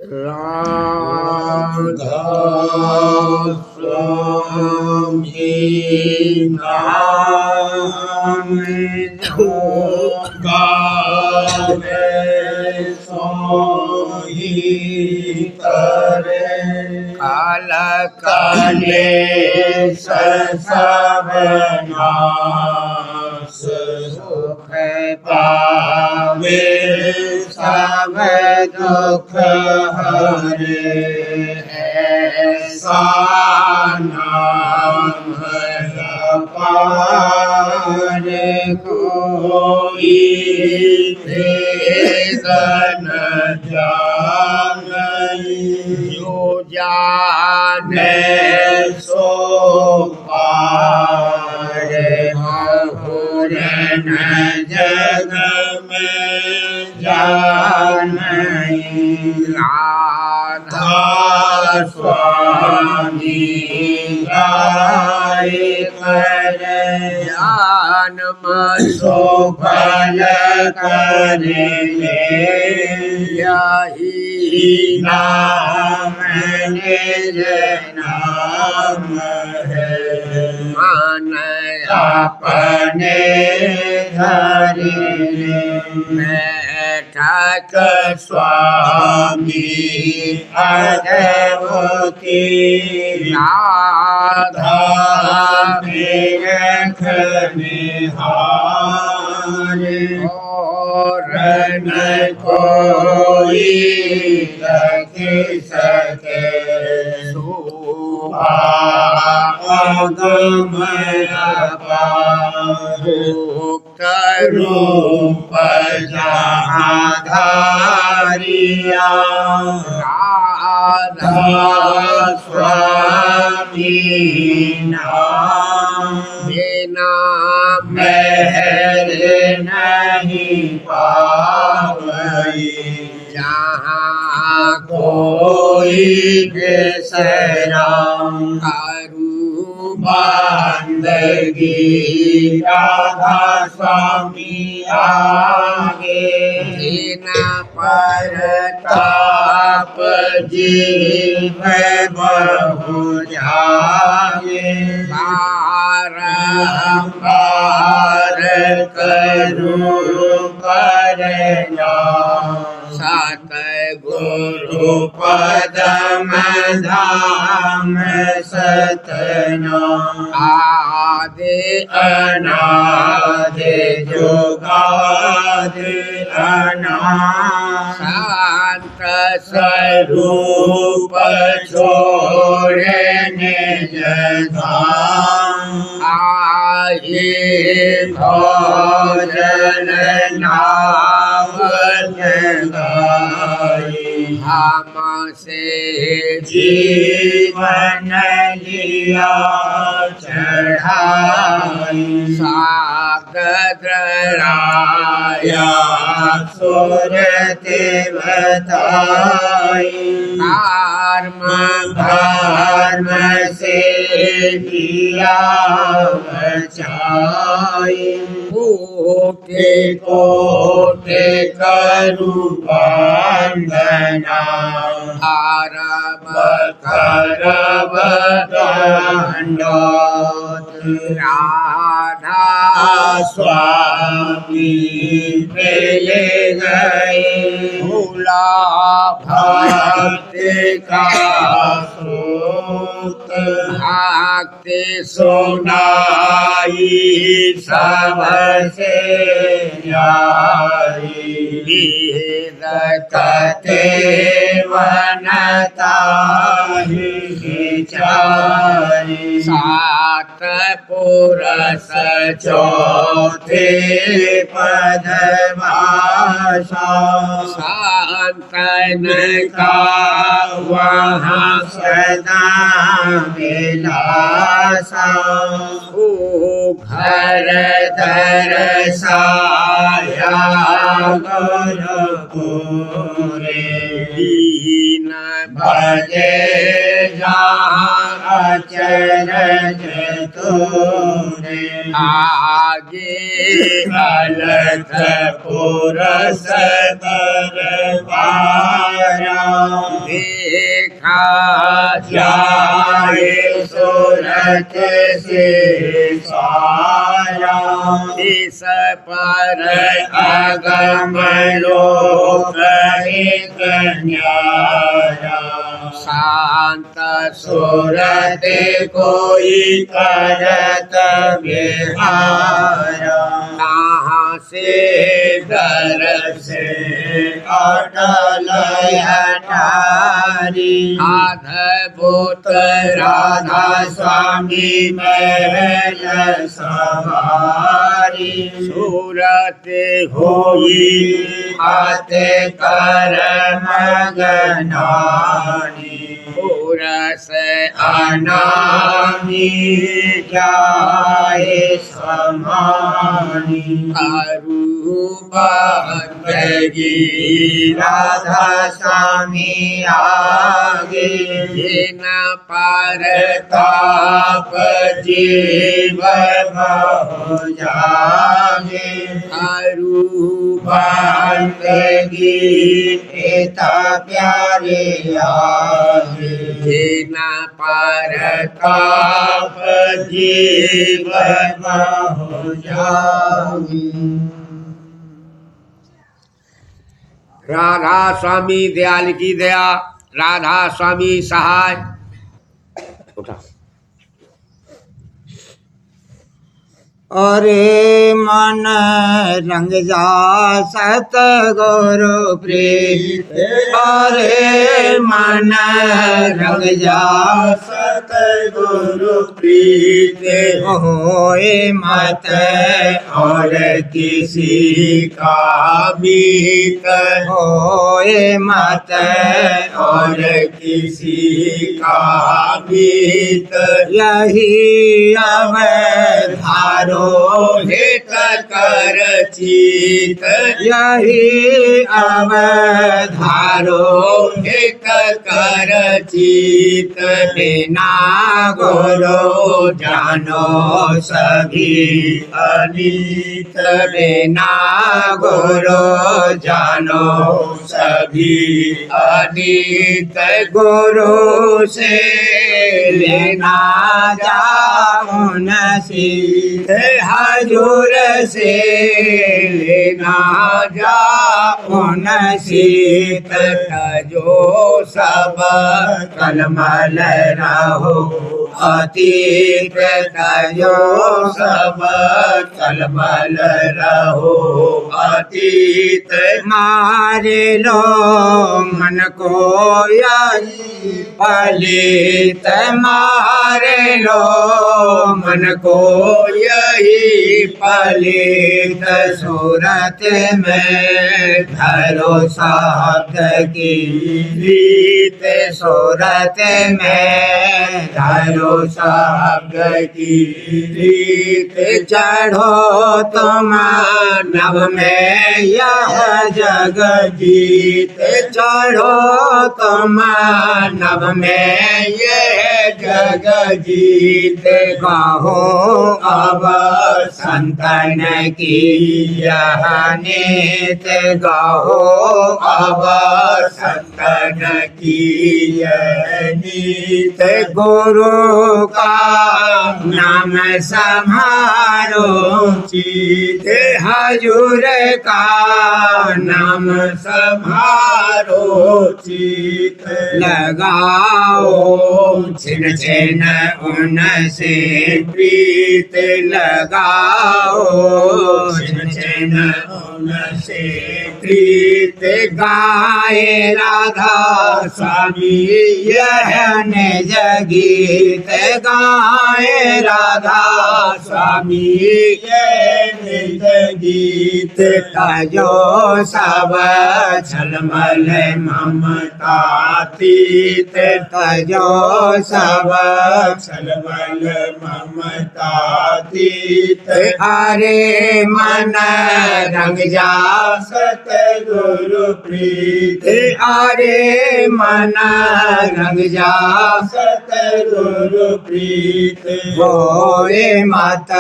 राधा स्वामी नाम जो गावे सोही करे काल काले सबनाश सुख पावे सब दुख हरे ऐसा नाम अपार कोई भेद न जाने जो जाने सो पार और न जग में जाने राधा स्वामी गाय करे ज्ञान मसो फल करे यही नाम निज नाम है मन अपने धरे बैठक स्वामी अद्भुति राधा रख निहारे और न कोई रख सके मुक्त रूप जहाँ धारिया राधा स्वामी नाम बिना मेहर नहीं पावई जहाँ कोई बेसराम करू बंदगी राधा स्वामी आगे बिना परताप जीव बहु जागे बारंबार करू करना सतगुरु पदम धाम सतना आदि अनादि जुगादि अनादि शांत स्वरूप छोड़े निज धाम आये भोजन नाम हमसे जीवन लिया चढ़ाई सागद राया सुरते बताई धर्म से दिया बचाई कोटि कोटि करू वंदना आरब करब दंडोत राधा स्वामी मिले गए भूला भक्ति का स्रोत भक्ति सुनाई सबसे न्यारी कते वनता विचारी सात पुरस चौथे पद भाषा संतन का वहाँ सदा विलासा घर दरसाया गुरुपुरे दीन भजे जहाँ अचरज तूने आगे अलख पुरस दरबारा देखा जाए सूरत से सारा, इस पर अगम लोक एक न्यारा। शांत सूरत कोई करत विहारा, कहाँ से दर से अटल अटारी। अद्भुत राधा स्वामी महल सवारी, सूरत होई हाथे कर मगनानी। पुरस अनामी जाए समानी, अरूपी राधा स्वामी आगे। न परताप जीव बहु जागे, अरूपी पिता प्यारे आगे। न परताप जीव बहु जागे। राधा स्वामी दयाल की दया, राधा स्वामी सहाय। उठा। अरे मन रंग जा सतगुरु प्रीत, अरे मन रंग जा सतगुरु प्रीत। होए मत और किसी का मीत, होए मत और किसी का मीत। यही अवधारो हित कर चित, यही अवधारो हित कर चित। बिना गुरु जानो सभी अनीत, बिना गुरु जानो सभी अनीत। गुरु से लेना जाओ नसीब, हजूर से लेना जाओ नसीब। जो सब कलमल रहो अतीत, जो सब कलमल रहो अतीत। मारे लो मन को यही पलित, मारे लो मन को यही पलित। सूरत में धरो शब्द की रीत, सूरत में धरो शब्द की रीत। चढ़ो तुम नभ में यह जग जीत, चढ़ो तुम नभ में यह जग जीत। कहो अब संतन की यह नीत, कहो अब संतन की यह नीत। गुरु का नाम सम्हारो चित, हजूर का नाम सम्हारो चित। लगाओ छिन छिन उनसे प्रीत, लगाओ छिन छिन उनसे प्रीत। गाए राधा स्वामी यह निज गीत, गाए राधा स्वामी यह निज गीत। तजो सब छलमल ममतातीत, तजो सब छलमल ममतातीत। हरे मन रंग जा सत सतगुरु प्रीत अरे मन रंग जा सतगुरु प्रीत होए मत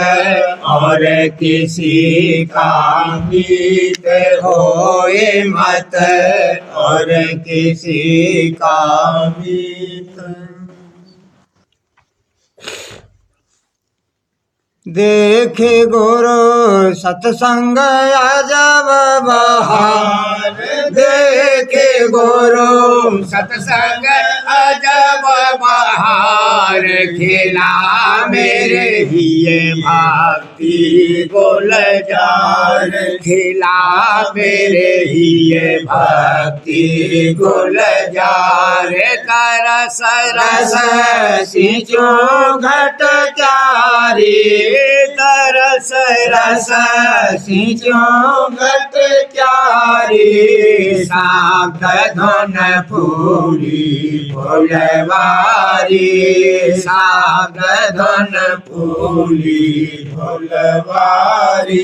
और किसी का मीत होए मत और किसी का मीत। देखे गुरु सत्संग अजब बहार देखे गुरु सत्संग अजब बहार खिला मेरे हिये भक्ति गुलजार खिला मेरे हिये भक्ति गुलजार कर सरस सिंचो घट चारी तरस रस सिंचो घट चारी सात धन फूली फुलवारी सात धन फूली फुलवारी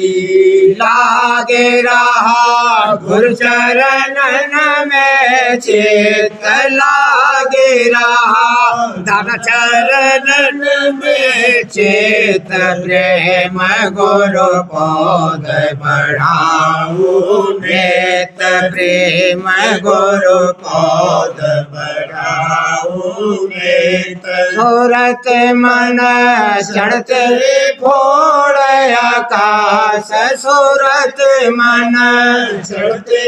लागे रहा गुरु चरणन में चित लागे रहा धन चरणन में चित प्रेम गुरु पद बढ़ाऊ नेत प्रेम गुरु पद बढ़ाऊ नेत सूरत मन चढ़ते फोड़ आकाश सूरत मन चढ़ते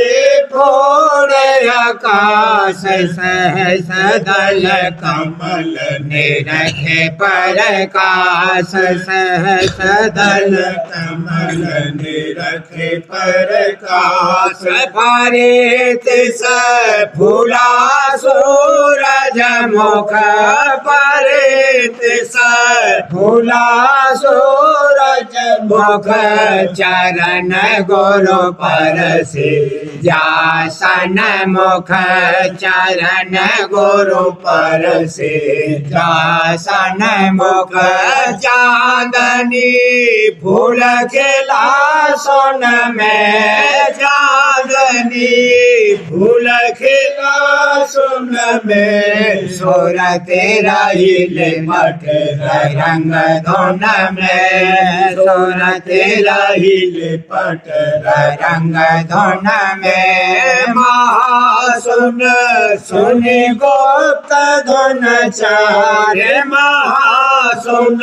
फोड़ आकाश सहस दल कमल निरखे प्रकाश सहस दल कमल निरखे प्रकाश भारित स फूला सूरज मुख परित स फूला सूरज मुख चरण गुरु परसे जासन मुख चरण गुरु परसे जासन मुख चांदनी फूल खिला सोन में चांदनी फूल खिला सोन में सूरत रहिल मठ रंग धुन में सूरत रहिल पट रंग धुन में महासुन सुन गोप्त धुन चार महासुन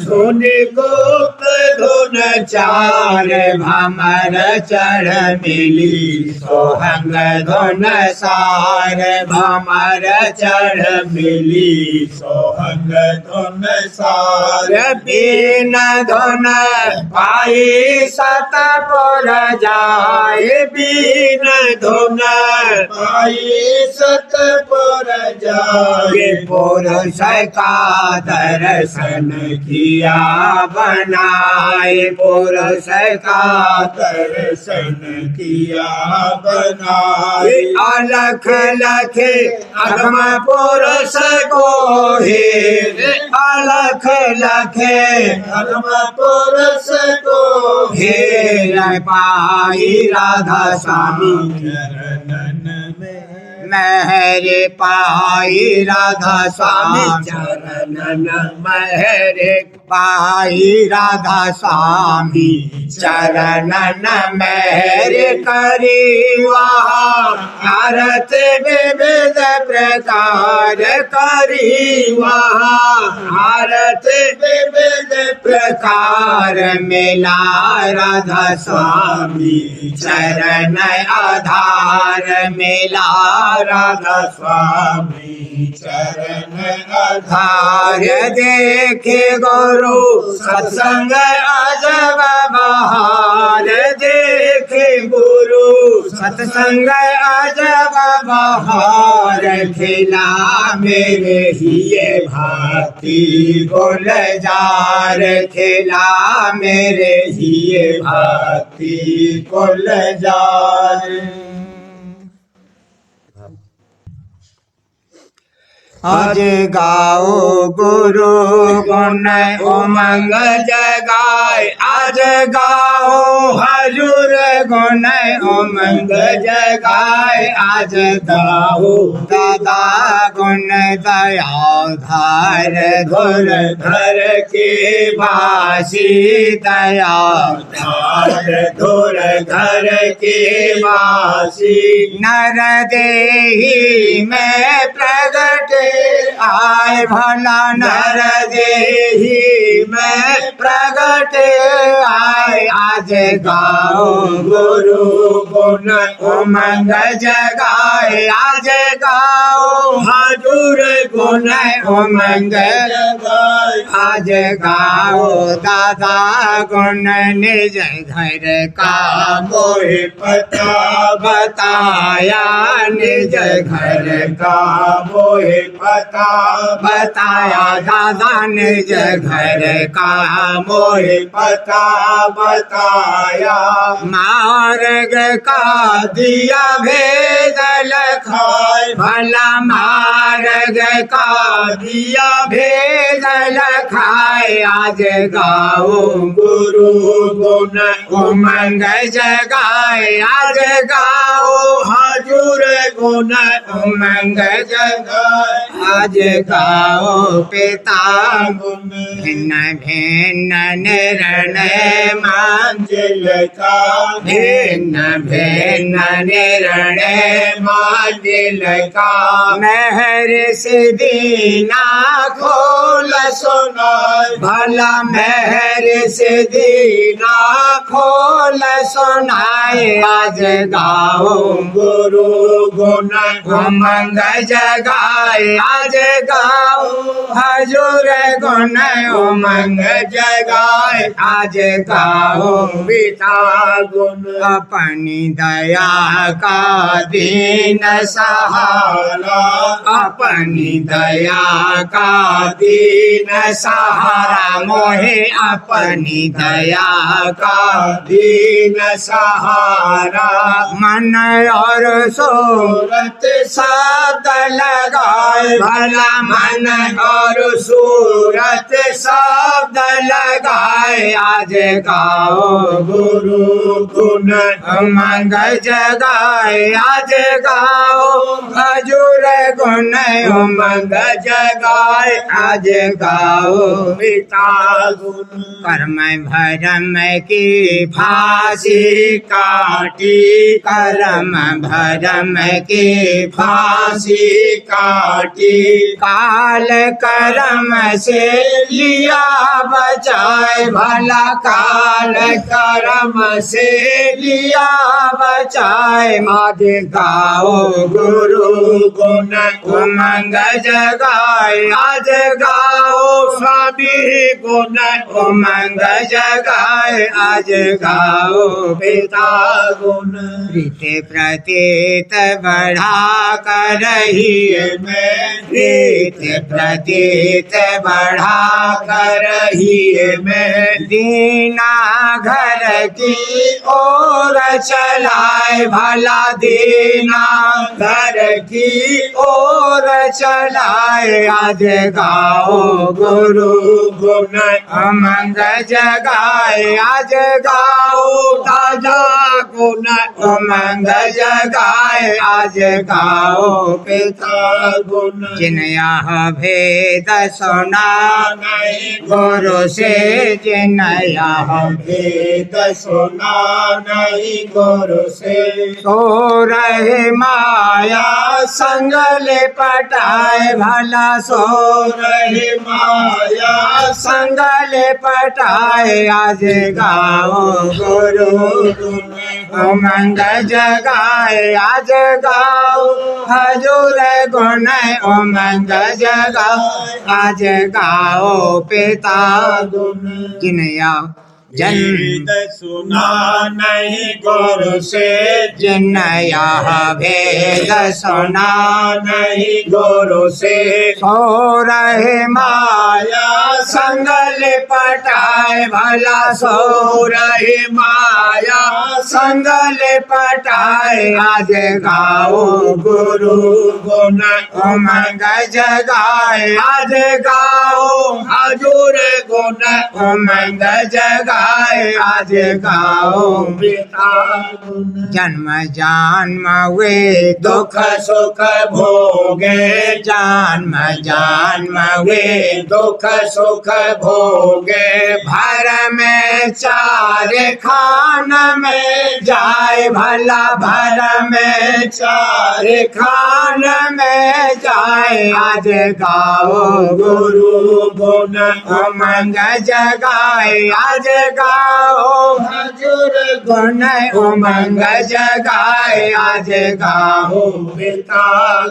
सुन गुप्त धुन चार भमर चढ़ मिली सोहंग धुन सार भमर चढ़ मिली सोहंग धुन सार बीन धुन पाई सतपुर जाए बीन धुन पाई सतपुर जाए पुरुष का दर्शन किया बनाए पुरुष का दर्शन किया बनाए अलख लखे अगम पुरुष को हे अलख लखे अगम पुरुष को हेर पाई राधा स्वामी चरणन में मेहरे पाई राधा स्वामी चरणन मेहरे पाई राधा स्वामी चरणन मेहरे करी वहाँ आरत विविध प्रकार करी वहाँ आरत विविध प्रकार मिला राधा स्वामी चरण आधार मिला राधा स्वामी चरण आधार देखे गुरु सत्संग अजब बहार देखे गुरु सत्संग अजब बहार खिला मेरे हिये भक्ति गुलजार खिला मेरे हिये भक्ति गुलजार आज गाओ गुरु गुण उमंग जगाए आज गाओ हजूर गुण उमंग जगाए आज गाओ दादा गुण दया धार धुर धर के भासी दया धार धुर घर के वासी नर देही में प्रगट आए भला नर देही में प्रगट आए आज गाओ गुरु गुण उमंग जगाए आज गाओ हजूर गुण उमंग जगाए आज गाओ दादा गुण निज घर का मोहि पता बताया निज घर का मोहि पता बताया दादा निज घर का मोहि पता बताया मार्ग का दिया भेद लखाए भला मार्ग का दिया भेद लखाए आज गाओ गुरु गुण उमंग जगाए आज गाओ हजूर गुण उमंग जगाए आज गाओ पिता गुण भिन्न भिन्न निर्णय मंजिल का भिन्न भिन्न निर्णय मंजिल का मेहर से दीना खोल सुनाए भला मेहर से दीना खोल सुनाए आज गाओ गुरु गुण उमंग जगाए आज गाओ हजूर गुण उमंग जगाए आज गाओ पिता गुण अपनी दया का दीन सहारा अपनी दया का दीन सहारा मोहे अपनी दया का दीन सहारा मन और सूरत शब्द लगाए भला मन और सूरत शब्द लगाए आज गाओ गुरु गुण उमंग जगाए आज गाओ हजूर गुण उमंग जगाए आज गाओ पिता गुण कर्म भरम की फांसी काटी कर्म भरम की फांसी काटी काल कर्म से लिया बचाए भला काल कर्म से लिया बचाए आज गाओ गुरु गुण उमंग जगाए आज गाओ स्वामी गुण उमंग जगाए आज गाओ पिता गुण प्रीति प्रतीत बढ़ा कर ही में प्रीति प्रतीत बढ़ा कर ही में दीना घर की ओर चलाए भला दीना घर की ओर चलाए आज गाओ गुरु गुण उमंग जगाए आज गाओ दादा गुण उमंग जगाए आज गाओ पिता गुण जिनयह भेद सुना नहीं गुरु से जिनयह भेद सुना नहीं गुरु से सो रहे माया संग ले पटाए भला सो रहे माया संग ले पटाए आज गाओ गुरु उमंग जगाए आज गाओ हजूर गुण उमंग जगाए आज गाओ पिता गुण जिनया वेद सुना नहीं गुरु से, जिन यह भेद सुना नहीं गुरु से, सो रहे माया संग लिपटाए, भला सो रहे माया संग लिपटाए। आज गाओ गुरु गुण उमंग जगाए, आज गाओ हजूर गुण उमंग जगाए, आज गाओ पिता गुण। जन्म जन्म वे दुख सुख भोगे, जन्म जन्म वे दुख सुख भोगे, भर में चार खान में जाए, भला भर में चार खान में जाए। आज गाओ गुरु गुण उमंग जगाए, आज गाओ हजूर गुण उमंग जगाए, आज गाओ पिता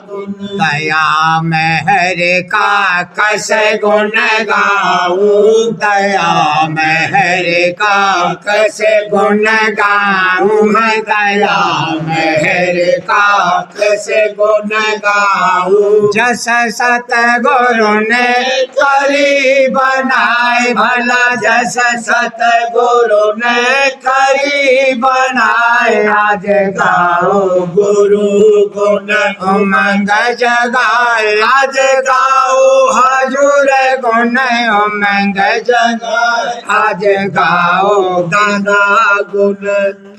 गुण। दया मेहर का कस गुण गाऊं, दया मेहर का कस गुण गाऊं, दया मेहर का कस गुण गाऊं, जस सतगुरु ने करी बनाए, भला जस सतगुरु ने करी बनाए। आज गाओ गुरु गुण उमंग जगाए, आज गाओ हजूर गुण उमंग जगाए, आज गाओ दादा गुण।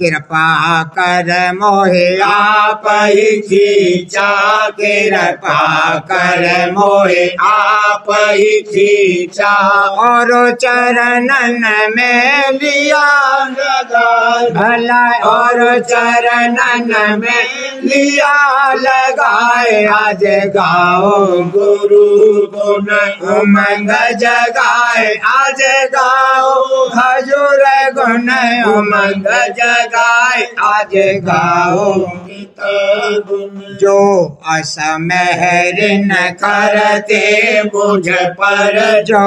कृपा कर मोहे आप ही खींचा, कृपा कर मोहे आप ही खींचा, और चरणन में लिया लगाए, भला, और चरणन में लिया लगाए। आज गाओ गुरु गुण उमंग जगाए, आज गाओ हजूर गुण उमंग जगाए, आज गाओ पिता गुण। जो असमहर न करते मुझ पर, जो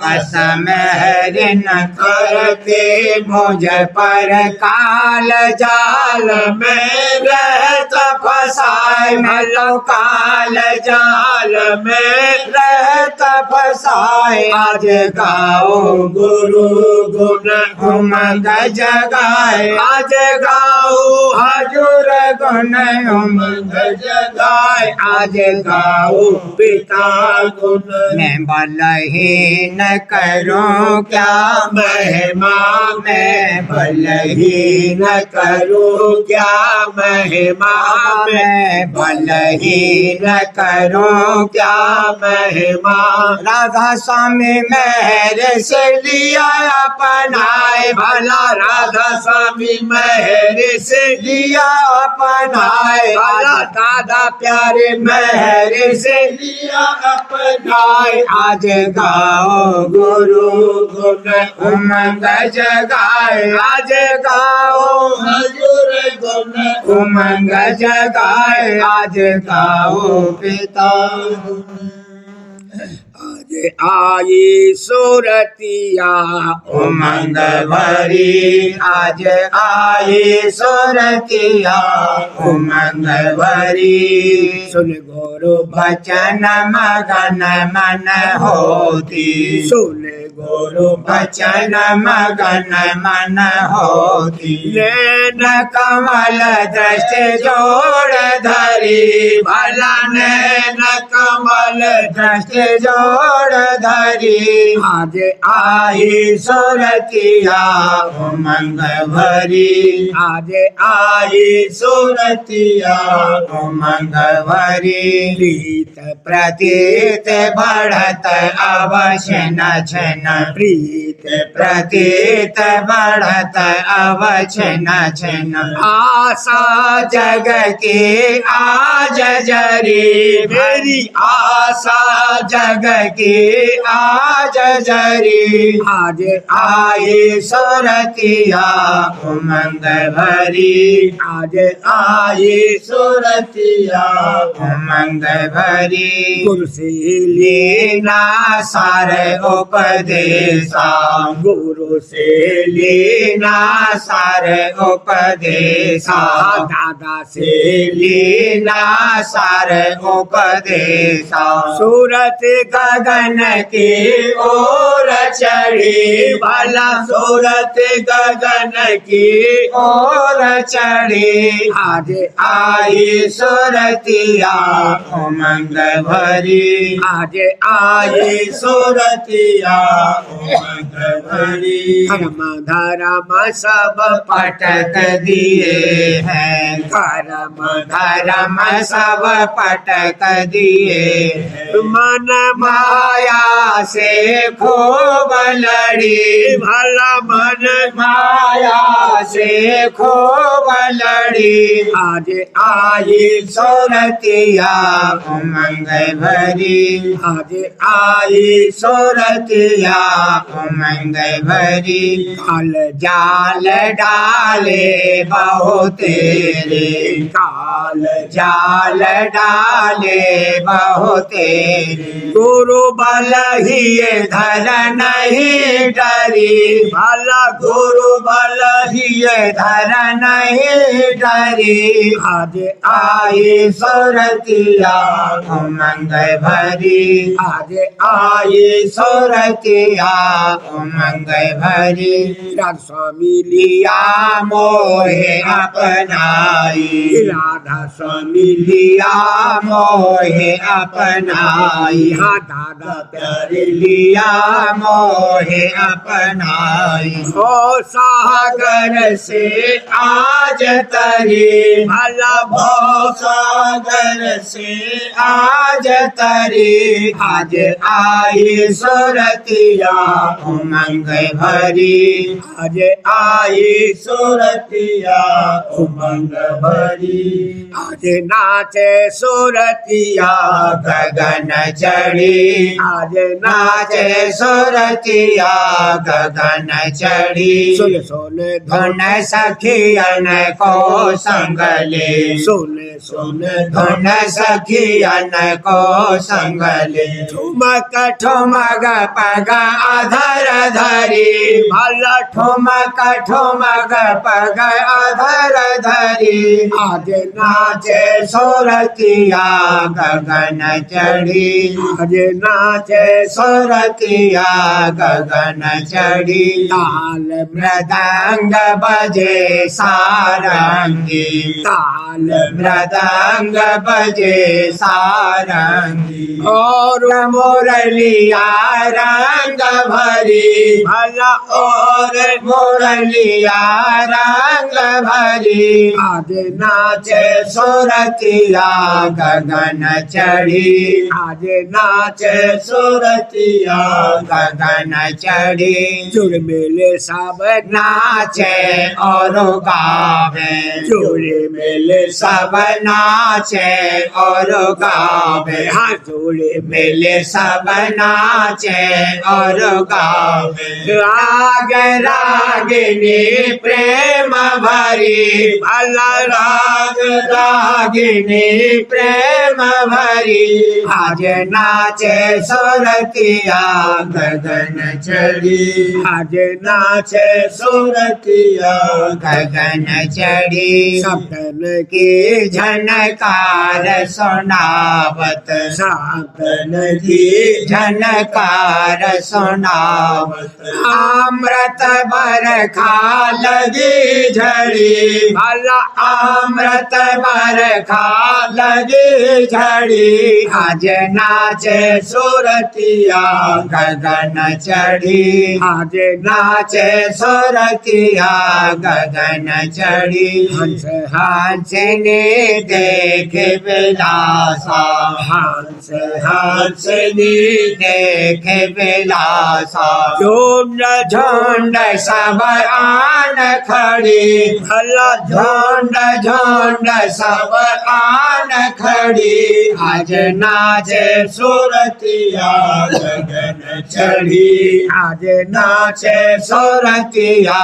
असमहर न करते मुझ पर, काल जाल में रहत फसाए, भलो काल जाल में रहत फसाए। आज गाओ गुरु गुण उमंग जगाए, आज गाओ हजूर गुण उमंग जगाए, आज गाओ पिता गुण। मैं बलहीन करूं क्या महिमा, मैं बलहीन करूं क्या महिमा, मैं बलहीन करूं क्या महिमा। राधा स्वामी मेहर से लिया अपनाए, भला राधा स्वामी मेहर से लिया अपनाए, भला दादा प्यारे मेहर से लिया अपनाए। आज गाओ गुरु गुण उमंग जगाए, आज गाओ हजूर गुण उमंग जगाए, आज गाओ पिता आज आई सुरतिया उमंग भरी, आज आई सुरतिया उमंग भरी। सुन गुरु बचन मगन मन होती, सुन गुरु बचन मगन मन होती। नैन कमल दृष्टि जोड़ धरी, भला नैन कमल दृष्टि जोड़ धरी। आज आई सुरतिया उमंग भरी, आज आई सुरतिया उमंग भरी। प्रीत प्रतीत बढ़त अवश्य न छन, प्रीत प्रतीत बढ़त अवश्य न छन। आशा जग की आज जरी, मेरी आशा जग की आज जरी। आज आई सुरतिया उमंग भरी, आज आई सुरतिया उमंग भरी। गुरु से लेना सारे उपदेशा, गुरु से लीना सार उपदेशा दादा से लीना सार उपदेशा सूरत गगन की ओर चढ़ी भला सूरत गगन की ओर चढ़ी आज आई सूरतिया उमंग भरी आज आई सूरतिया उमंग भरी धर्म धर्म सब पटक दिए हैं कर्म धर्म सब पटक दिए मन माया से खूब लड़ी भला मन माया से खूब लड़ी आज आई सूरतिया उमंग भरी आज आई सूरतिया उमंग भरी काल जाल डाले बहुत तेरे काल जाल डाले बहुत गुरु बल ही धर नहीं डरी भला गुरु बल ही धर नहीं डरी आज आई सूरतिया उमंग भरी आज आई सूरतिया उमंग भरी राधा स्वामी लिया मोहे अपनाई राधा स्वामी लिया मोहे अपनाई हाँ दादा प्यारे लिया मोहे अपनाई हो सागर से आज तरी भला भव सागर से आज तरी आज आई सूरतिया उमंग भरी आज आई सूरतिया उमंग भरी आज नाचे सूरतिया गगन चढ़ी आज नाचे सूरतिया गगन चढ़ी सुन सुन धुन सखियन को संग ले सुन सुन धुन सखियन को संग ले ठुमक ठुमग पग अधर धरी भला ठुमक ठुमक पग अधर धरी आज नाचे सूरतिया गगन चढ़ी आज नाचे सूरतिया गगन चढ़ी ताल मृदंग बजे सारंगी ताल मृदंग बजे सारंगी और मुरलिया रंग भरी भला और मुरलिया रंग भरी आज नाचे सूरतिया गगन चढ़ी आज नाचे सूरतिया गगन चढ़ी जुड़ मेले सब नाचे और गावे जोड़े मेले सब नाचे और गावे हाँ जोड़े मेले सब नाचे और गावे राग रागिनी प्रेम भरी भला राग रागिनी प्रेम भरी आज नाचे सूरतिया गगन चढ़ी आज नाचे सूरतिया गगन चढ़ी सपन की झनकार सुनावत सातन की झनकार सुनावत अमृत बरखा लगी झड़ी भला अमृत बरखा लगी झड़ी आज नाचे सूरतिया गगन चढ़ी आज नाचे सूरतिया गगन चढ़ी हंस हंस ने देखे बिलासा हंस हंस ने देखे बिलासा झुंड झुंड सब आन खड़ी भला झुंड झुंड सब आन खड़ी आज नाचे सूरतिया गगन चढ़ी आज नाचे सूरतिया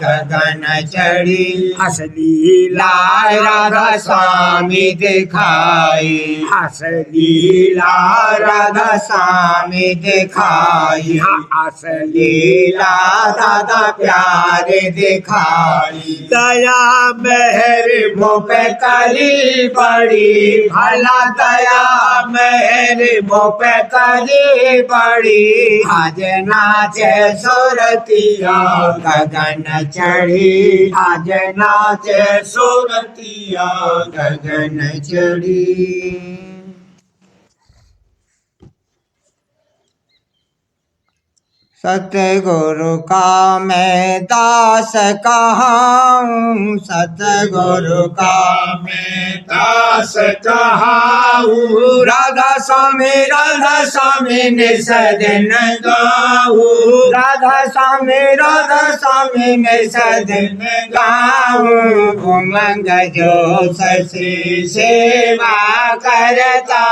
गगन चढ़ी असली लाय राधा स्वामी दिखाई असली लीला राधा स्वामी दिखाई हाँ लीला दादा प्यारे दिखाई। दया मेहर मुँह पे करी पड़ी भला दया मेहर मुँह पे करी पड़ी। आज नाचे सुरतिया गगन चढ़ी, आज नाचे सुरतिया गगन चढ़ी। सतगुरु का मैं दास कहाऊँ, सतगुरु का मैं दास कहाऊँ। राधा स्वामी निस दिन गाऊँ, राधा स्वामी निस दिन गाऊँ। उमंग जो ससी सेवा करता,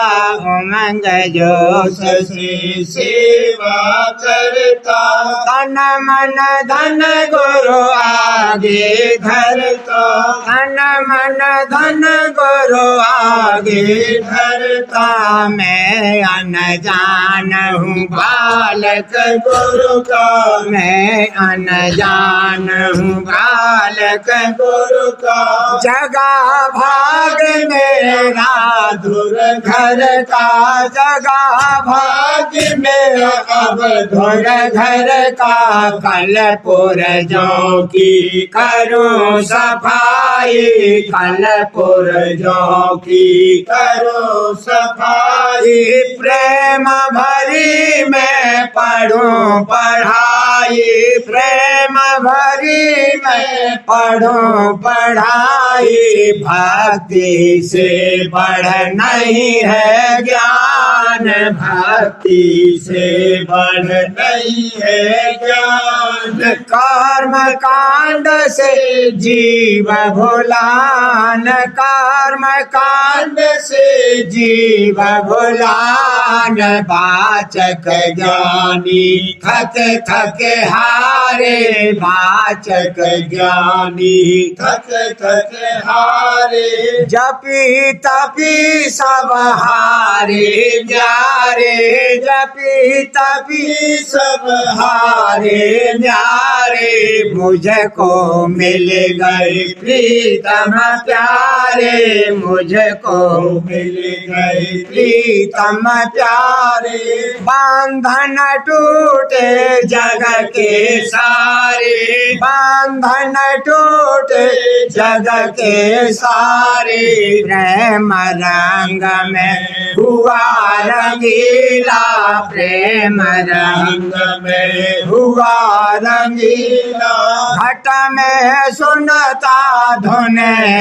उमंग जो ससी सेवा करता। तन मन धन गुरु आगे धरता, तन मन धन गुरु आगे धरता। मैं अनजान हूँ बालक गुरु का, मैं अनजान हूँ बालक गुरु का। जगा भाग मेरा दूर घर का, जगा भाग मेरा अब दूर घर का। कलपुर जो की करूं सफाई, कलपुर जो की करो सफाई। प्रेम भरी मैं पढ़ूं पढ़ाई, प्रेम भरी मैं पढ़ूं पढ़ाई। भक्ति से बढ़ नहीं है ज्ञान, भक्ति से बढ़ नहीं है ज्ञान। कर्म कांड से जीव भुलान, कर्म कांड से जीव भुलान। वाचक ज्ञानी थक थक हारे, वाचक ज्ञानी थक थक हारे। जपी तपी सब हारे न्यारे, जपी तपी सब हारे न्यारे। मुझको मिल गए प्रीतम प्यारे, मुझको मिल गए प्रीतम प्यारे। बंधन टूटे जग के सारे, बंधन टूटे जग के सारे। प्रेम रंग में हुआ रंगीला, प्रेम रंग में हुआ रंगीला। घट में सुनता धुन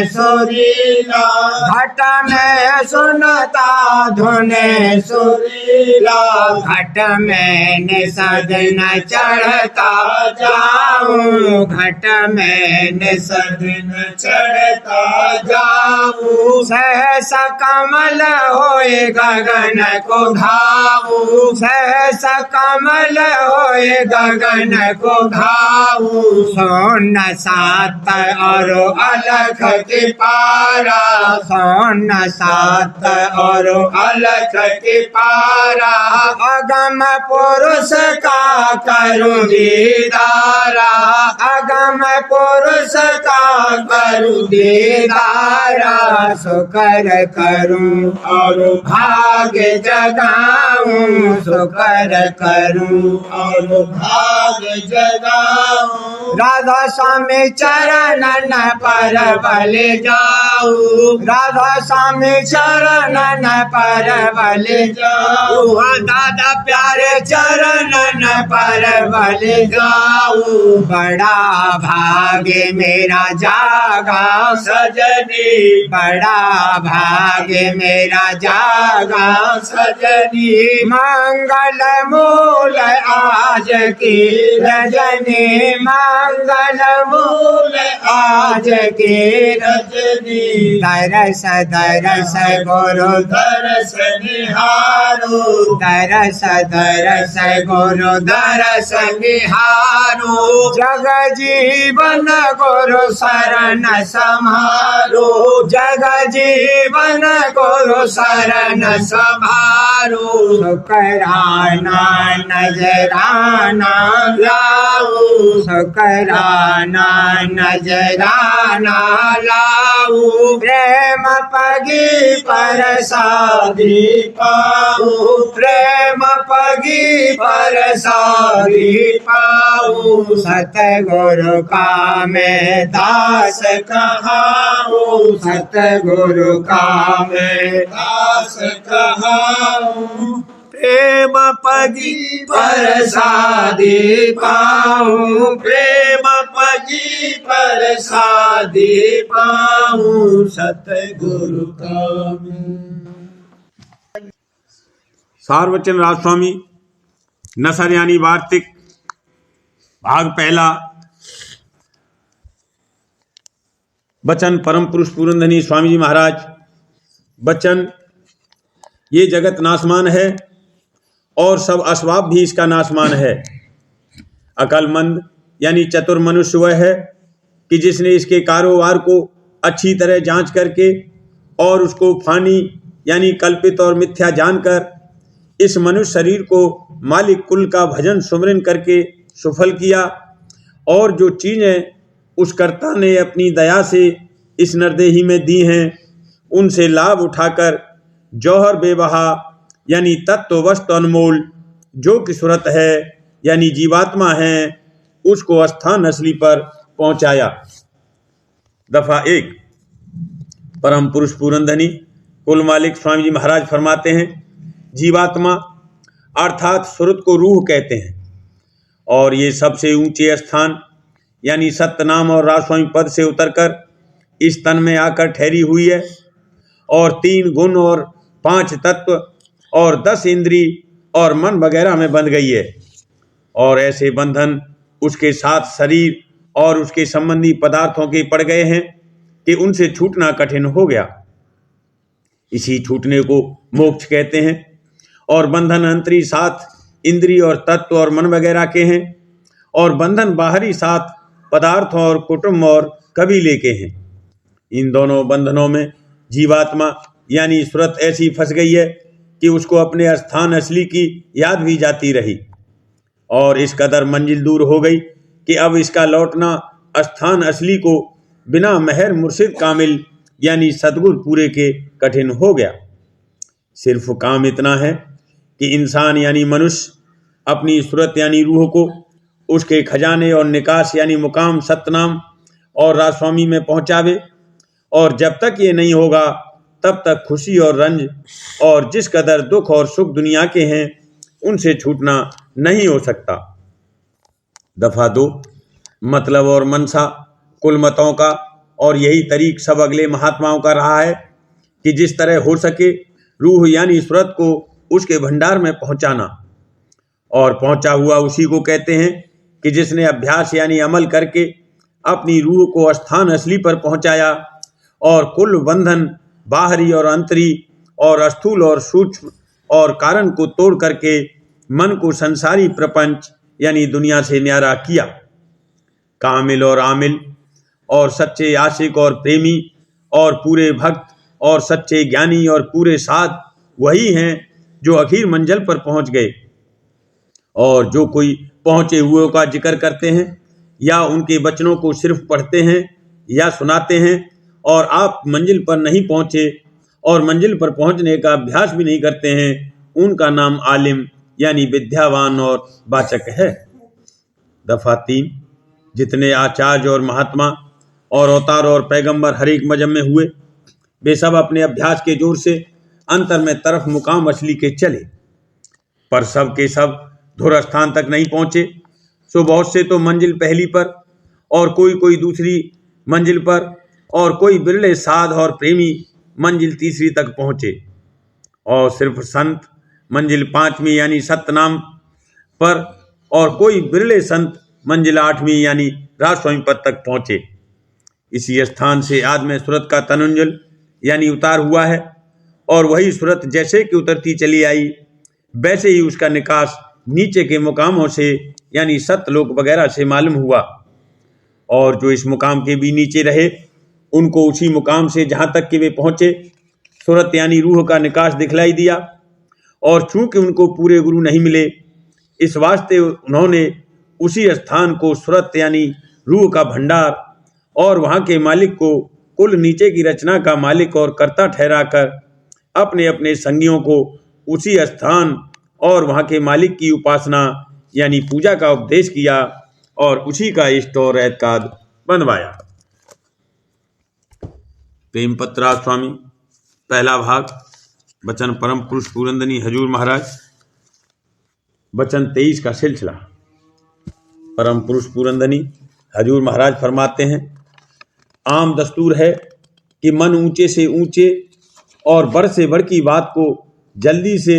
सुरीला, घट में सुनता धुन सुरीला। घट में निषद न चढ़ता जाऊं, घट में निषद दिन चढ़ता जाऊं। सहस कमल होए गगन को घाऊं, सहस कमल होए गगन को घाऊं। सोन सात और अलख के पारा, सोन सात और अलख के पारा। अगम पुरुष का करूं दीदारा, अगम पुरुष का करूं दीदारा। शुकर करूं और भाग्य जगाऊं, शुकर करूं और भाग्य जगाऊं। राधा स्वामी चरणन पर बल जाऊं, राधा स्वामी चरणन पर बल जाऊं। दादा प्यारे चरणन पर बल जाऊं। बड़ा भाग्य मेरा जागा सजनी, बड़ा भाग्य मेरा जागा सजनी। मंगल मूल आज की रजनी, मंगल मूल आज की रजनी। दरस दरस गुरु दरस निहारो, दरस दरस गुरु दरस निहारो। जग जीवन गुरु शरण समारो, जग जीवन गुरु शरण संभारू शुकराना नजराना लाऊ शुकराना नजराना लाऊ प्रेम पगी परसादी पाऊ प्रेम पगी परसादी पाऊ सतगुरु का मैं दास कहाऊ सतगुरु का मैं दास कहाऊ प्रेम पगी परसादी पाऊ प्रेम पगी परसादी पाऊ सतगुरु का सारवचन राजस्वामी नसर यानी वार्तिक भाग पहला। बचन परम पुरुष पुरंदनी स्वामी जी महाराज। बचन, ये जगत नाशमान है और सब असबाब भी इसका नाशमान है। अकलमंद यानी चतुर मनुष्य वह है कि जिसने इसके कारोबार को अच्छी तरह जांच करके और उसको फानी यानी कल्पित और मिथ्या जानकर इस मनुष्य शरीर को मालिक कुल का भजन सुमरन करके सफल किया और जो चीज़ें उस कर्ता ने अपनी दया से इस नरदेही में दी हैं उनसे लाभ उठाकर जौहर बेबहा यानी तत्व वस्तु अनमोल जो कि सूरत है यानी जीवात्मा है उसको स्थान असली पर पहुंचाया। दफा 1। परम पुरुष पुरंदनी कुल मालिक स्वामी जी महाराज फरमाते हैं, जीवात्मा अर्थात सुरत को रूह कहते हैं और ये सबसे ऊंचे स्थान यानी सत्य नाम और राजस्वामी पद से उतरकर इस तन में आकर ठहरी हुई है और 3 गुण और 5 तत्व और 10 इंद्री और मन वगैरह में बंध गई है और ऐसे बंधन उसके साथ शरीर और उसके संबंधी पदार्थों के पड़ गए हैं कि उनसे छूटना कठिन हो गया। इसी छूटने को मोक्ष कहते हैं और बंधन अंतरी 7 इंद्रिय और तत्व और मन वगैरह के हैं और बंधन बाहरी 7 पदार्थ और कुटुंब और कबीले के हैं। इन दोनों बंधनों में जीवात्मा यानी सूरत ऐसी फंस गई है कि उसको अपने स्थान असली की याद भी जाती रही और इस कदर मंजिल दूर हो गई कि अब इसका लौटना स्थान असली को बिना महर मुर्शिद कामिल यानी सदगुरु पूरे के कठिन हो गया। सिर्फ काम इतना है कि इंसान यानी मनुष्य अपनी सूरत यानी रूह को उसके खजाने और निकास यानी मुकाम सतनाम और राजस्वामी में पहुंचावे और जब तक ये नहीं होगा तब तक खुशी और रंज और जिस कदर दुख और सुख दुनिया के हैं उनसे छूटना नहीं हो सकता। दफा 2। मतलब और मनसा कुल मतों का और यही तरीक सब अगले महात्माओं का रहा है कि जिस तरह हो सके रूह यानी सूरत को उसके भंडार में पहुंचाना और पहुंचा हुआ उसी को कहते हैं कि जिसने अभ्यास यानी अमल करके अपनी रूह को स्थान असली पर पहुंचाया और कुल बंधन बाहरी और अंतरी और स्थूल और सूक्ष्म और कारण को तोड़ करके मन को संसारी प्रपंच यानी दुनिया से न्यारा किया। कामिल और आमिल और सच्चे आशिक और प्रेमी और पूरे भक्त और सच्चे ज्ञानी और पूरे साध वही हैं जो अखीर मंजिल पर पहुंच गए और जो कोई पहुंचे हुए का जिक्र करते हैं या उनके वचनों को सिर्फ पढ़ते हैं या सुनाते हैं और आप मंजिल पर नहीं पहुंचे और मंजिल पर पहुंचने का अभ्यास भी नहीं करते हैं उनका नाम आलिम यानी विद्यावान और वाचक है। दफा 3। जितने आचार्य और महात्मा और अवतार और पैगंबर हर एक मजहब में हुए वे सब अपने अभ्यास के जोर से अंतर में तरफ मुकाम असली के चले पर सब के सब धुर स्थान तक नहीं पहुंचे। सो बहुत से तो मंजिल पहली पर और कोई दूसरी मंजिल पर और कोई बिरले साध और प्रेमी मंजिल तीसरी तक पहुंचे और सिर्फ संत मंजिल 5वीं यानी सतनाम पर और कोई बिरले संत मंजिल 8वीं यानी राजस्वामी पद तक पहुंचे। इसी स्थान से आदम सूरत का तनुंजल यानी उतार हुआ है और वही सूरत जैसे कि उतरती चली आई वैसे ही उसका निकास नीचे के मुकामों से यानी सतलोक वगैरह से मालूम हुआ और जो इस मुकाम के भी नीचे रहे उनको उसी मुकाम से जहाँ तक कि वे पहुँचे सुरत यानी रूह का निकास दिखलाई दिया, और चूंकि उनको पूरे गुरु नहीं मिले, इस वास्ते उन्होंने उसी स्थान को सुरत यानी रूह का भंडार और वहाँ के मालिक को कुल नीचे की रचना का मालिक और कर्ता ठहराकर अपने अपने संगियों को उसी स्थान और वहाँ के मालिक की उपासना यानी पूजा का उपदेश किया और उसी का इष्ट और एतकाद बनवाया। प्रेमपत्रा स्वामी, पहला भाग, वचन परम पुरुष पुरंदनी हजूर महाराज, वचन 23 का सिलसिला। परम पुरुष पुरंदनी हजूर महाराज फरमाते हैं, आम दस्तूर है कि मन ऊंचे से ऊंचे और बढ़ से बढ़ की बात को जल्दी से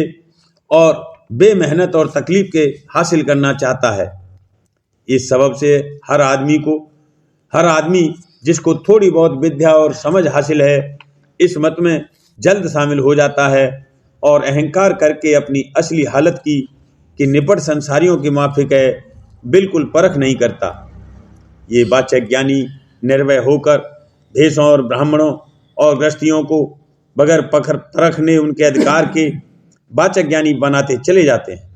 और बेमेहनत और तकलीफ के हासिल करना चाहता है। इस सबब से हर आदमी जिसको थोड़ी बहुत विद्या और समझ हासिल है, इस मत में जल्द शामिल हो जाता है और अहंकार करके अपनी असली हालत की कि निपट संसारियों की माफिक है, बिल्कुल परख नहीं करता। ये वाचक ज्ञानी निर्भय होकर भेषों और ब्राह्मणों और गृहस्थियों को बगैर परखने उनके अधिकार के वाचक ज्ञानी बनाते चले जाते हैं।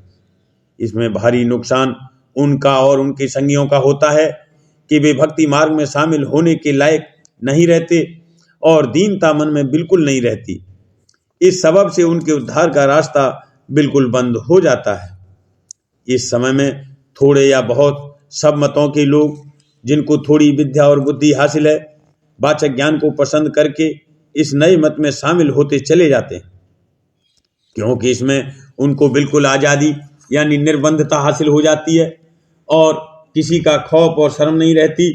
इसमें भारी नुकसान उनका और उनके संगियों का होता है कि वे भक्ति मार्ग में शामिल होने के लायक नहीं रहते और दीनता मन में बिल्कुल नहीं रहती। इस सबब से उनके उद्धार का रास्ता बिल्कुल बंद हो जाता है। इस समय में थोड़े या बहुत सब मतों के लोग जिनको थोड़ी विद्या और बुद्धि हासिल है, वाचक ज्ञान को पसंद करके इस नए मत में शामिल होते चले जाते हैं, क्योंकि इसमें उनको बिल्कुल आज़ादी यानी निर्बंधता हासिल हो जाती है और किसी का खौफ और शर्म नहीं रहती।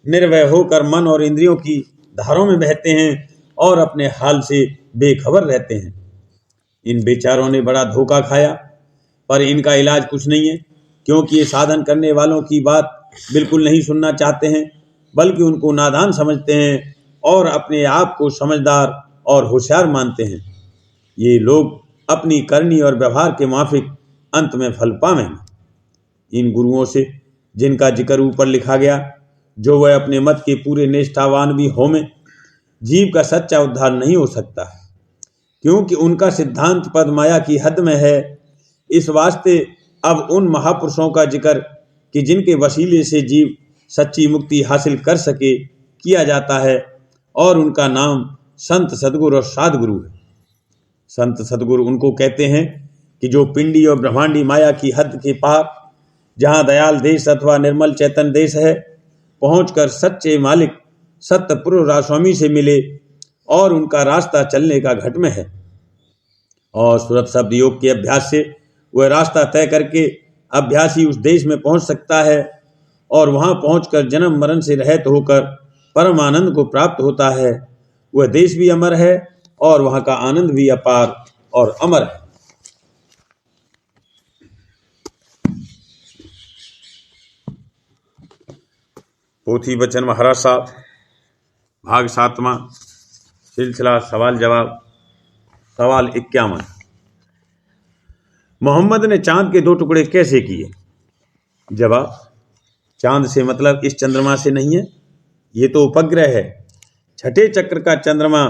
निर्भय होकर मन और इंद्रियों की धारों में बहते हैं और अपने हाल से बेखबर रहते हैं। इन बेचारों ने बड़ा धोखा खाया, पर इनका इलाज कुछ नहीं है, क्योंकि ये साधन करने वालों की बात बिल्कुल नहीं सुनना चाहते हैं, बल्कि उनको नादान समझते हैं और अपने आप को समझदार और होशियार मानते हैं। ये लोग अपनी करनी और व्यवहार के माफिक अंत में फल पावेंगे। इन गुरुओं से जिनका जिक्र ऊपर लिखा गया, जो वह अपने मत के पूरे निष्ठावान भी हों, जीव का सच्चा उद्धार नहीं हो सकता है, क्योंकि उनका सिद्धांत पद माया की हद में है। इस वास्ते अब उन महापुरुषों का जिक्र कि जिनके वसीले से जीव सच्ची मुक्ति हासिल कर सके किया जाता है, और उनका नाम संत सदगुरु और साधगुरु है। संत सदगुरु उनको कहते हैं कि जो पिंडी और ब्रह्मांडी माया की हद के पार, जहाँ दयाल देश अथवा निर्मल चैतन्य देश है, पहुंचकर सच्चे मालिक सत्य पुरुष स्वामी से मिले और उनका रास्ता चलने का घट में है। और सुरत शब्द योग के अभ्यास से वह रास्ता तय करके अभ्यासी उस देश में पहुंच सकता है और वहां पहुंचकर जन्म मरण से रहित होकर परम आनंद को प्राप्त होता है। वह देश भी अमर है और वहां का आनंद भी अपार और अमर है। पोथी बचन महाराज साहब, भाग 7वां, सिलसिला सवाल जवाब। सवाल 51, मोहम्मद ने चांद के 2 टुकड़े कैसे किए? जवाब, चांद से मतलब इस चंद्रमा से नहीं है, ये तो उपग्रह है। छठे चक्र का चंद्रमा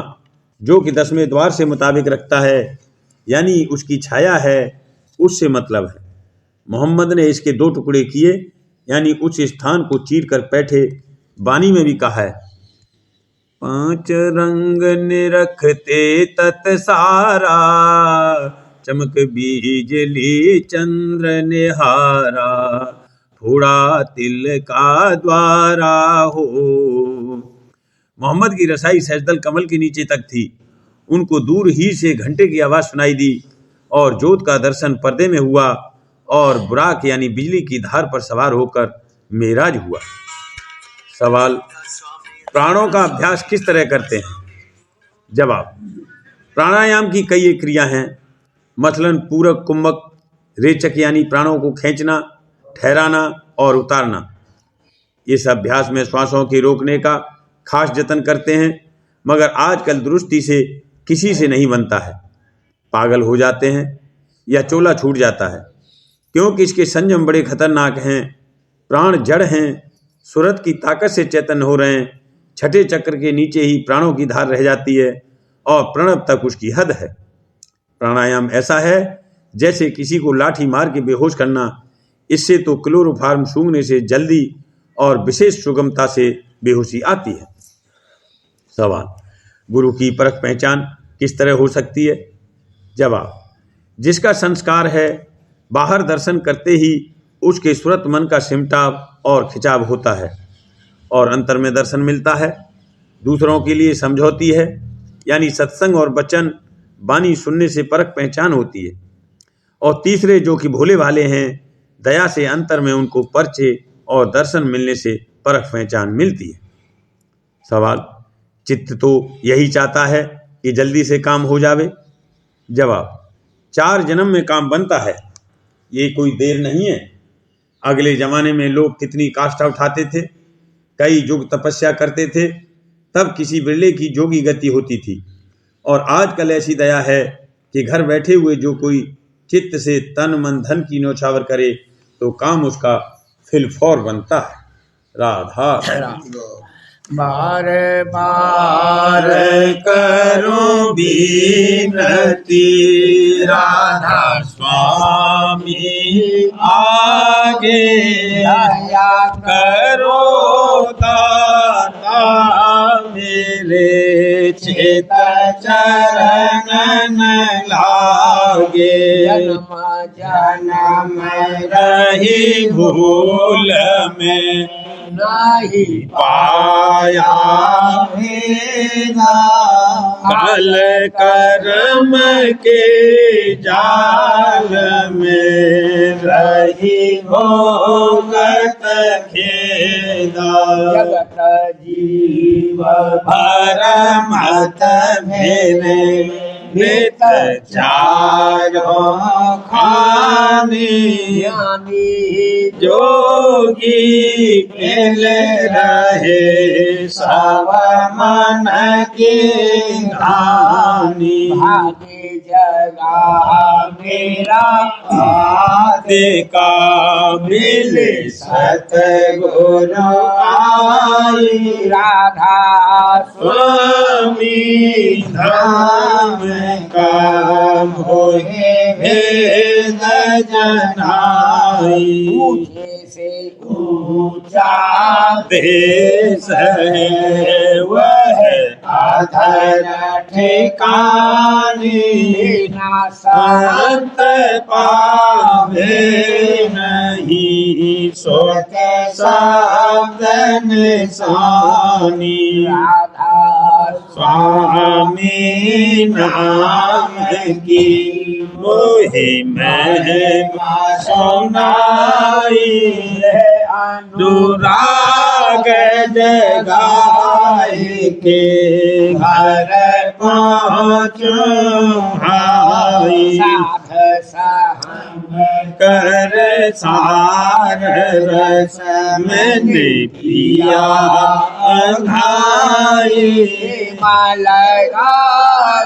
जो कि 10वें द्वार से मुताबिक रखता है, यानी उसकी छाया है, उससे मतलब है। मोहम्मद ने इसके 2 टुकड़े किए, यानी उस स्थान को चीर कर बैठे। वाणी में भी कहा है, 5 रंग निरखते तत सारा, चमक बीजली चंद्र निहारा, थोड़ा तिल का द्वारा हो। मोहम्मद की रसाई सजदल कमल के नीचे तक थी। उनको दूर ही से घंटे की आवाज सुनाई दी और जोत का दर्शन पर्दे में हुआ और बुराक यानी बिजली की धार पर सवार होकर मेराज हुआ। सवाल, प्राणों का अभ्यास किस तरह करते हैं? जवाब, प्राणायाम की कई क्रिया हैं, मसलन पूरक, कुंभक, रेचक यानी प्राणों को खींचना, ठहराना और उतारना। इस अभ्यास में श्वासों के रोकने का खास जतन करते हैं, मगर आजकल दुरुस्ती से किसी से नहीं बनता है। पागल हो जाते हैं या चोला छूट जाता है, क्योंकि इसके संयम बड़े खतरनाक हैं। प्राण जड़ हैं, सूरत की ताकत से चैतन्य हो रहे हैं। छठे चक्र के नीचे ही प्राणों की धार रह जाती है और प्रणव तक उसकी हद है। प्राणायाम ऐसा है जैसे किसी को लाठी मार के बेहोश करना। इससे तो क्लोरोफार्म सूंघने से जल्दी और विशेष सुगमता से बेहोशी आती है। सवाल, गुरु की परख पहचान किस तरह हो सकती है? जवाब, जिसका संस्कार है बाहर दर्शन करते ही उसके सुरत मन का सिमटाव और खिंचाव होता है और अंतर में दर्शन मिलता है। दूसरों के लिए समझौती है, यानी सत्संग और वचन वाणी सुनने से परख पहचान होती है। और तीसरे जो कि भोले भाले हैं, दया से अंतर में उनको परिचय और दर्शन मिलने से परख पहचान मिलती है। सवाल, चित्त तो यही चाहता है कि जल्दी से काम हो जावे। जवाब, 4 जन्म में काम बनता है, ये कोई देर नहीं है। अगले जमाने में लोग कितनी काष्ठा उठाते थे, कई युग तपस्या करते थे, तब किसी बिरले की जोगी गति होती थी। और आजकल ऐसी दया है कि घर बैठे हुए जो कोई चित्त से तन मन धन की न्योछावर करे तो काम उसका फिलफौर बनता है। राधा बार बार करूं बिनती, राधा स्वामी आगे आया करो दाता, मेरे चित चरण लागे, जन्म रही भूल में नहीं पाया भेदा, कल कर्म के जाल में रही भोगत खेदा, जगत जीव भर मत मेरे नित चारों खानी, जोगी मिल रहे सब मन की हानि, भाग्य जगा मेरा आदि का मिल सतगुरु आई, राधा स्वामी धाम का मोहे भेद जनाई, ऊंचे से ऊंचा देश है वह अधर ठिकानी, ना संत पावे नहीं सोच शब्द निशानी, राधा स्वामी नाम की मोहि महिमा सुनाई, अनुराग जगाई के घर पहुँचूं भाई, साध सहंग कर सार रस मैंने पिया अंधाई, मालगा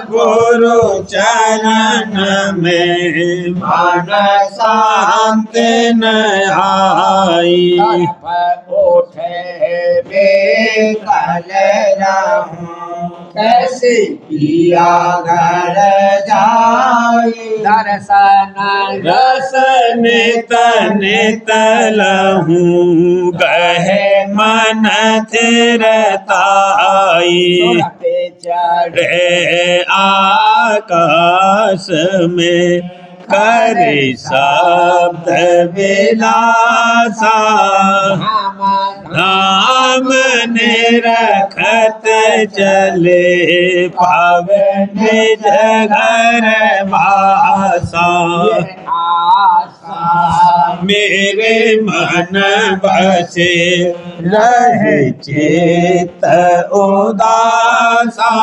गुरु चरण में मन शांत न आई, उठे बेकल रहूं कैसे पिया घर जाई, दर्शन रस नित नित लहूं गहे मन थिरताई, चढ़े आकाश में करे शब्द विलासा, नाम निरखत चले पावे निज घर भाषा, मेरे मन बसे रहे चित उदासा,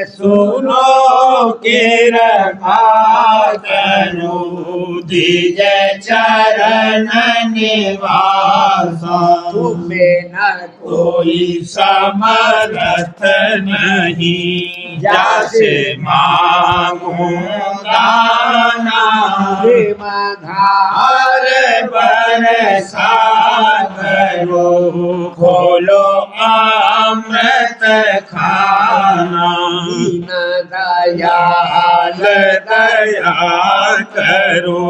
सुनो कृपा करो दिज चरण निवासा, तुम्हें न कोई समर्थ नहीं, जैसे मांगो दाना, धार बरसा करो खोलो अमृत खाना दीन दयाल दया करो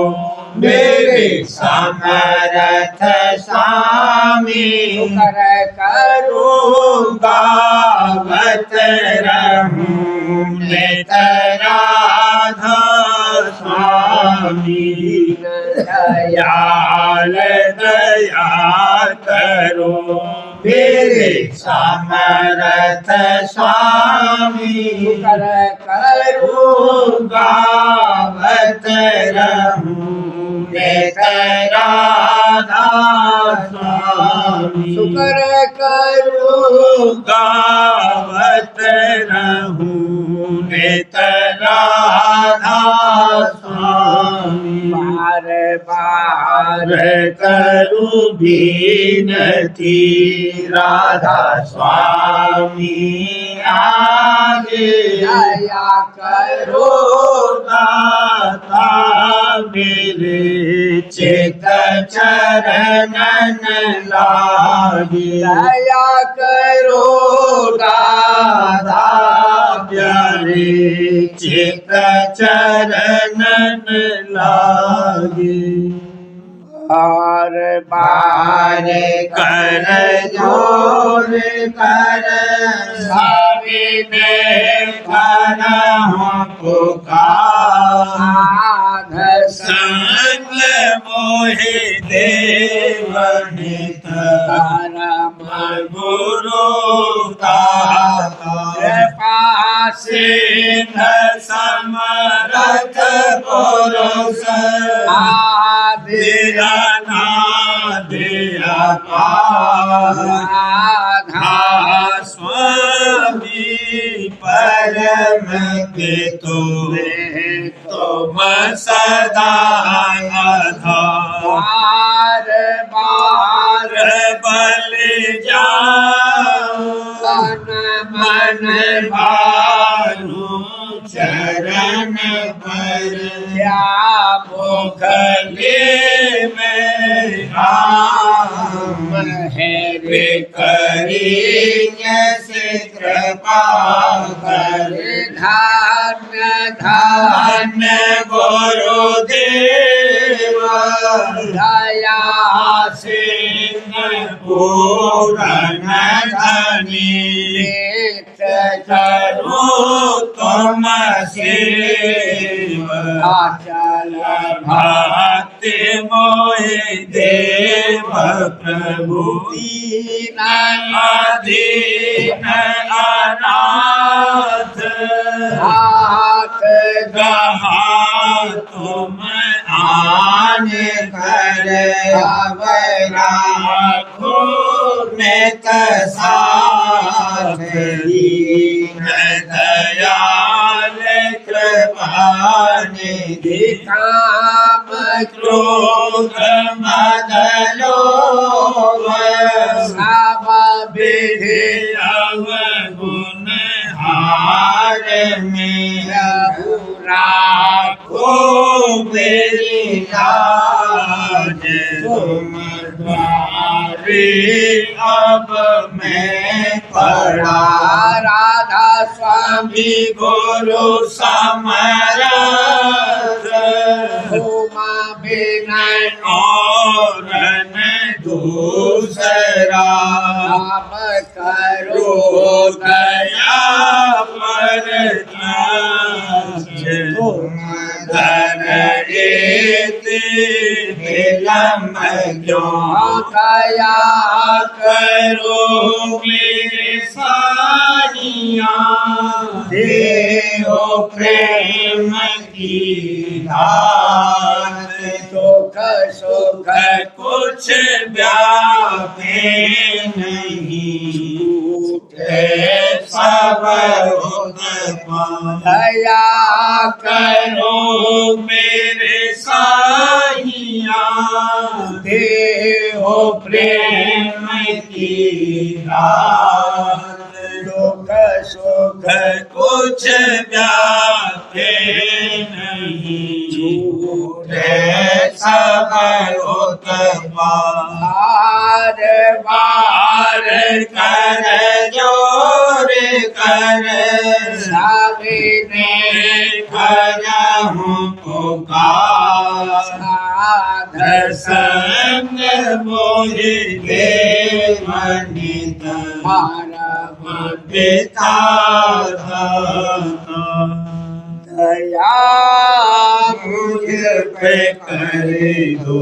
मेरे समर्थ स्वामी कर करो गावत रहूं नित राधा स्वामी दीन दयाल दयाल दया करो मेरे समर्थ स्वामी कर करो गावत रहूं नित राधा स्वामी शुकर करो गावत रहूं नित राधा स्वामी बार बार करूं बीनती राधा स्वामी आगे दया करो दाता मेरे चित चरणन लागे दया करो दादा प्यारे चित चरणन लागे और बार कर जोर कर साविने कर पुकार साध संग मोहि देवनित परम गुरु दाता कृपा सिंह समरथ पुरुष आदि राधा स्वामी परम पितु तुम सदा आधार बार बार बल जाओ तन मन भानु चरण पर क्या मुखले में राम है वे करी जैसे कृपा कर धन्य धन्य गुरुदेव दया सिंह पूर्ण धनी करो तुम सेवा आचल भक्ति मोहि देव प्रभु दीन अधीन अनाथ हाथ गहा तुम आन कर राखो नित साथ दीन दयाल कृपानिधि काम क्रोध मद लोभ सब विधि अवगुण हार में राखो मेरी लाज तुम द्वारे अब मैं पड़ा राधा स्वामी गुरु समरथ उमा बिना और न दूसरा नाम करो दया पर तुम धन विलम्ब क्यों दया करो मेरे सानिया देहो प्रेम की धार सुख सुख कुछ व्यापे नहीं सब दया करो मेरे साहिया देहो प्रेम की रात सुख सुख कुछ व्यापे नहीं झूठे सब बार बार कर जोरे स्वामी ने करहु पुकार साधर संग मोहि देव नित परम पिता दया मुझ पे कर दो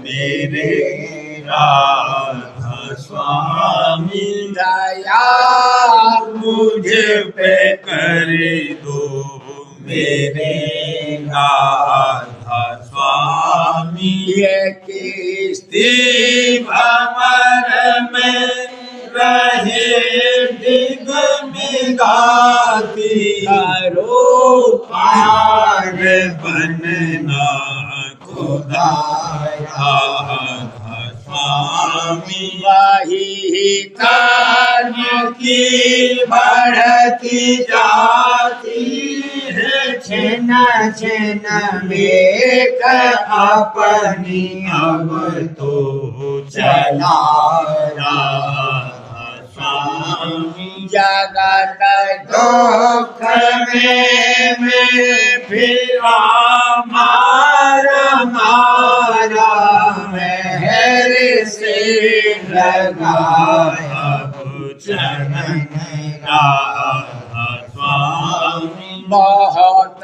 मेरे राधा स्वामी दया मुझ पे कर दो मेरे राधा स्वामी ये किस्ती भंवर में रहे दिगमिगाती करो पार बनना खुदाया स्वामी वही कर्म की बढ़ती जाती है छिन छिन में अपनी अब तो चला स्वामी जगत दुख में फिरा मारा मारा महर से लगाया चरण राधा स्वामी बहुत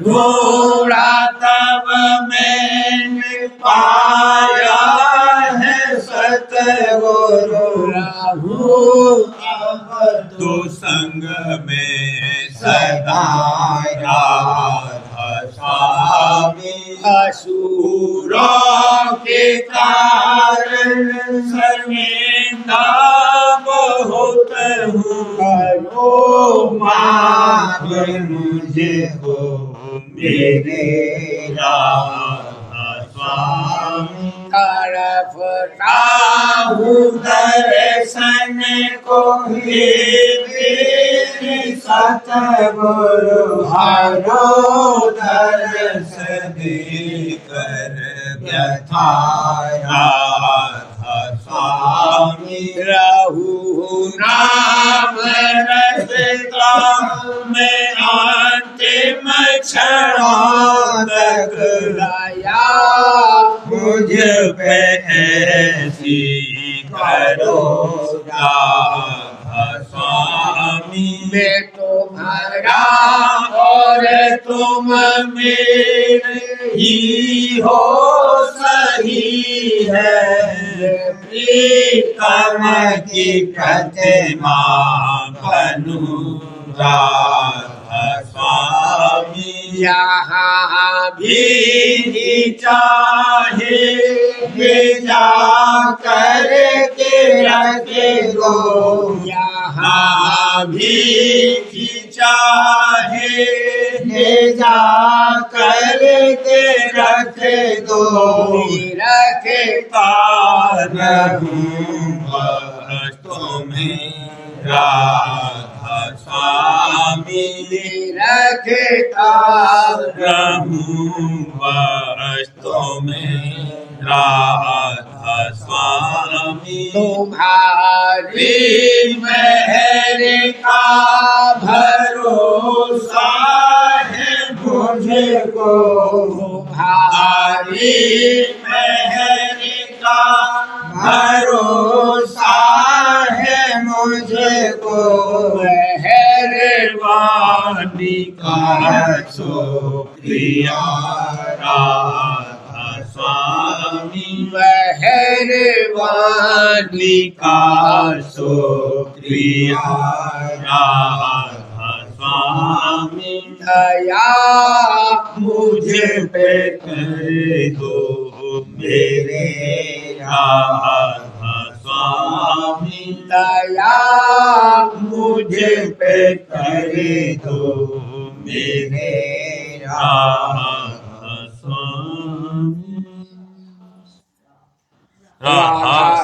ढूंढा तब मैंने पाया है सतगुरु रहु अब तो संग में सदा राधा स्वामी असुरों के कारण शर्मिंदा बहुत हूँ करो माफ मुझे को मेरे राधा स्वामी तरफ राहु दर्शन को ही मेरे सतगुरु हरो दर्श देकर व्यथा राधा स्वामी रहु नाम रसता में अंतिम क्षण तक दया मुझ पे ऐसी करो राधा स्वामी मैं तुम्हारा और तुम मेरे ही हो सही है प्रीतम की प्रतिमा बनू राधा स्वामी यहाँ भी भी चाहे भेजा करके रखे दो यहाँ भी चाहे भेजा करके रखे दो रखे तुम्हें राधा स्वामी रखे वास्तव में राधा स्वामी तुम्हारी मेहर का भरोसा है मुझे को तुम्हारी मेहर का भरोसा है मुझे को मेहरबानी का शुक्रिया राधा स्वामी मेहरबानी का शुक्रिया राधा स्वामी दया मुझे पे कर दो मेरे राधा स्वामी दया मुझे पे कर दो मेरे राधा स्वामी राधा